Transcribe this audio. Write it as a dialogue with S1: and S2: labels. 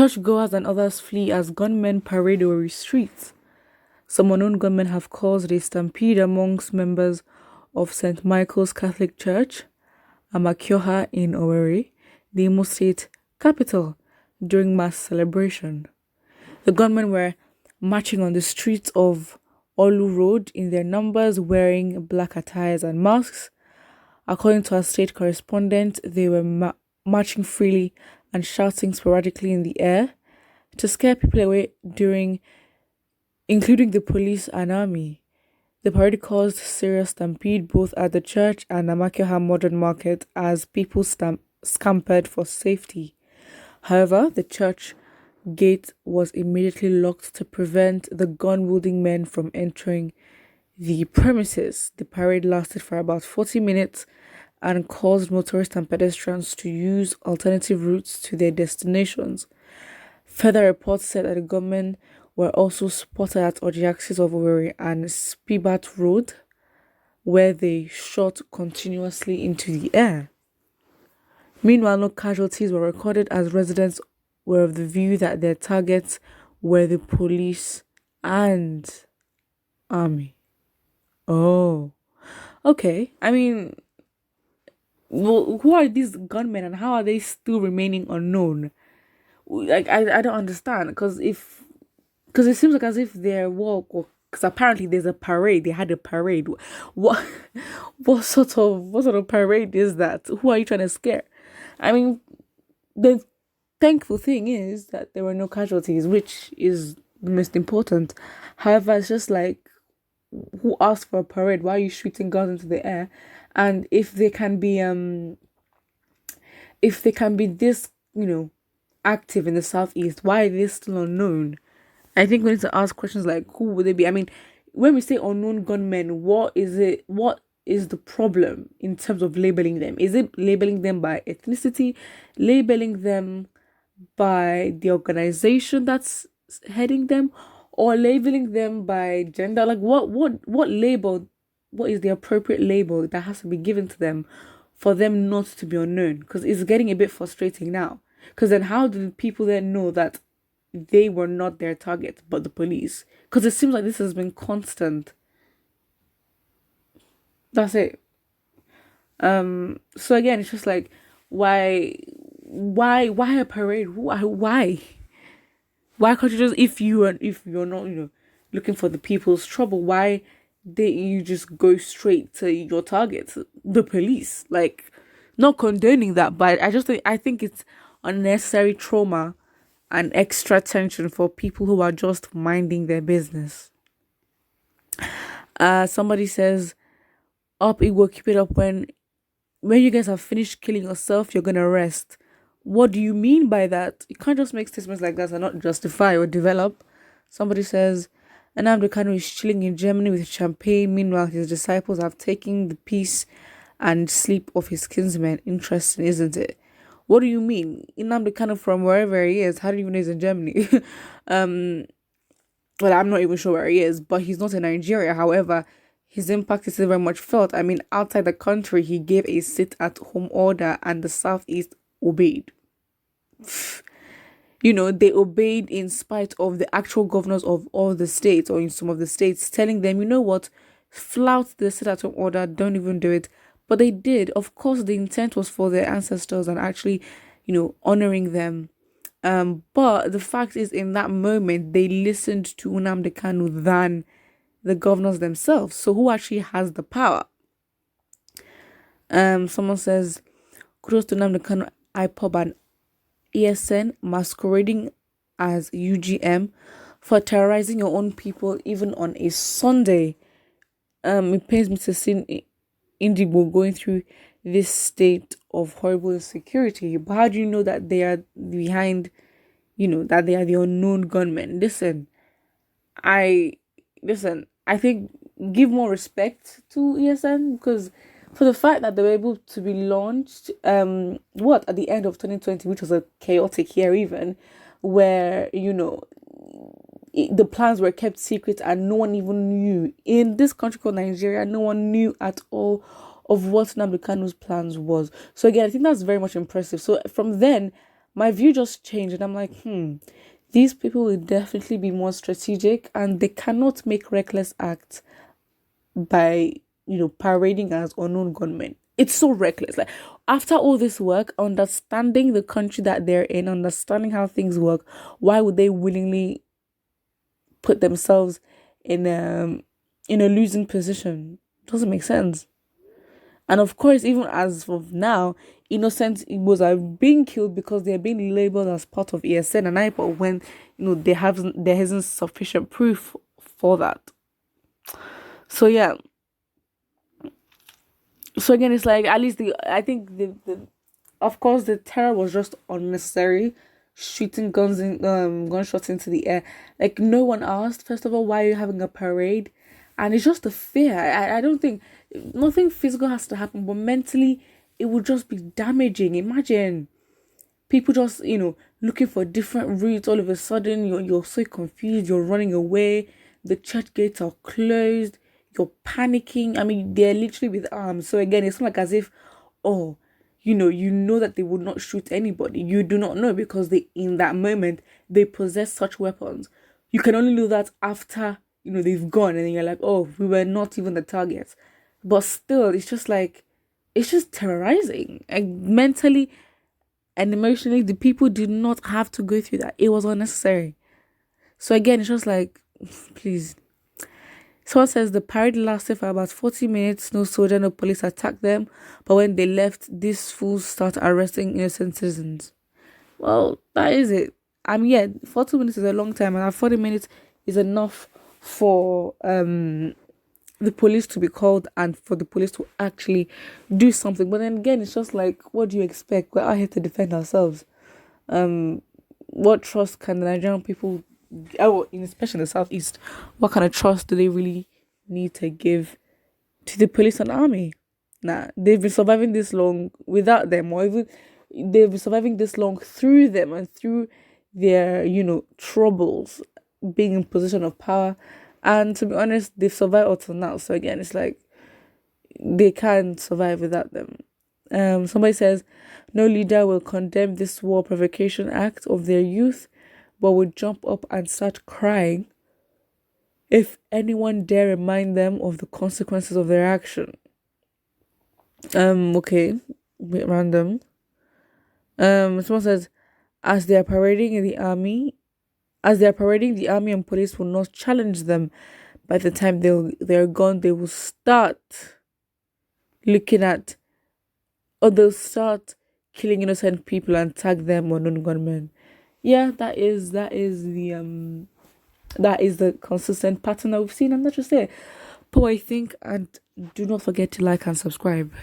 S1: Churchgoers and others flee as gunmen parade Owerri streets. Some unknown gunmen have caused a stampede amongst members of St. Michael's Catholic Church, Amakioha in Owerri, the Imo State capital, during mass celebration. The gunmen were marching on the streets of Olu Road in their numbers, wearing black attires and masks. According to our state correspondent, they were marching freely and shouting sporadically in the air to scare people away, including the police and army. The parade caused serious stampede both at the church and Amakioha Modern Market as people scampered for safety. However, the church gate was immediately locked to prevent the gun-wielding men from entering the premises. The parade lasted for about 40 minutes and caused motorists and pedestrians to use alternative routes to their destinations. Further reports said that the gunmen were also spotted at the axis of Owerri and Spibat Road, where they shot continuously into the air. Meanwhile, no casualties were recorded as residents were of the view that their targets were the police and army. Oh, okay. I mean, well, who are these gunmen and how are they still remaining unknown? Like, I don't understand, because it seems like as if their walk, because apparently there's a parade. They had a parade. What sort of parade is that? Who are you trying to scare? I mean, the thankful thing is that there were no casualties, which is the most important. However, it's just like, who asked for a parade? Why are you shooting guns into the air? And if they can be this, active in the southeast, why are they still unknown? I think we need to ask questions like, who would they be? I mean, when we say unknown gunmen, what is the problem in terms of labeling them? Is it labeling them by ethnicity, labeling them by the organization that's heading them, or labeling them by gender? Like, what label, what is the appropriate label that has to be given to them for them not to be unknown? Because it's getting a bit frustrating now. Because then how do people then know that they were not their target but the police? Because it seems like this has been constant. That's it. So again, it's just like, why a parade? Why can't you just, if you're not looking for the people's trouble, why didn't you just go straight to your target, the police? Like, not condoning that, but I think it's unnecessary trauma and extra tension for people who are just minding their business. Somebody says, up Igbo, keep it up. When you guys have finished killing yourself, you're gonna rest. What do you mean by that? You can't just make statements like that and not justify or develop. Somebody says, Nnamdi Kanu is chilling in Germany with champagne. Meanwhile, his disciples have taken the peace and sleep of his kinsmen. Interesting, isn't it? What do you mean? Nnamdi Kanu, from wherever he is, how do you even know he's in Germany? Well, I'm not even sure where he is, but he's not in Nigeria. However, his impact is still very much felt. I mean, outside the country, he gave a sit-at-home order and the Southeast obeyed. They obeyed in spite of the actual governors of all the states, or in some of the states, telling them, you know what, flout the sit-at-home order, don't even do it. But they did. Of course, the intent was for their ancestors and actually, honoring them. But the fact is, in that moment, they listened to Nnamdi Kanu than the governors themselves. So who actually has the power? Someone says, kudos to Nnamdi Kanu, IPOB and ESN masquerading as UGM for terrorizing your own people even on a Sunday. It pains me to see Indigo going through this state of horrible insecurity. But how do you know that they are behind, that they are the unknown gunmen? Listen, I think give more respect to ESN, because for the fact that they were able to be launched, at the end of 2020, which was a chaotic year even, where, the plans were kept secret and no one even knew. In this country called Nigeria, no one knew at all of what Nnamdi Kanu's plans was. So again, I think that's very much impressive. So from then, my view just changed, and I'm like, these people will definitely be more strategic, and they cannot make reckless acts by, parading as unknown gunmen. It's so reckless. Like, after all this work, understanding the country that they're in, understanding how things work, why would they willingly put themselves in a losing position? Doesn't make sense. And of course, even as of now, innocent Igbos are being killed because they're being labeled as part of ESN and IPO when there isn't sufficient proof for that. So yeah. So again, it's like, at least I think the of course the terror was just unnecessary. Shooting gunshots into the air. Like, no one asked, first of all, why are you having a parade? And it's just a fear. I don't think nothing physical has to happen, but mentally it would just be damaging. Imagine people just, looking for different routes. All of a sudden, you're so confused. You're running away. The church gates are closed. You're panicking. I mean, they're literally with arms. So again, it's not like as if, oh, you know that they would not shoot anybody. You do not know, because in that moment they possess such weapons. You can only know that after they've gone, and then you're like, oh, we were not even the targets. But still, it's just terrorizing. And mentally and emotionally, the people did not have to go through that. It was unnecessary. So again, it's just like, please. Someone says the parade lasted for about 40 minutes. No soldier, no police attacked them. But when they left, these fools started arresting innocent citizens. Well, that is it. I mean, yeah, 40 minutes is a long time, and 40 minutes is enough for the police to be called and for the police to actually do something. But then again, it's just like, what do you expect? We're out here to defend ourselves. What trust can the Nigerian people, especially in the southeast, what kind of trust do they really need to give to the police and army? Nah, they've been surviving this long without them, or even they've been surviving this long through them and through their troubles, being in position of power. And to be honest, they've survived up till now. So again, it's like they can't survive without them. Somebody says, no leader will condemn this war provocation act of their youth, but would jump up and start crying if anyone dare remind them of the consequences of their action. Okay, a bit random. Someone says, as they are parading the army and police will not challenge them. By the time they're gone, they will start looking at, or they'll start killing innocent people and tag them on non-gunmen. Yeah, that is the consistent pattern that we've seen, and that's just it. But I think, and do not forget to like and subscribe.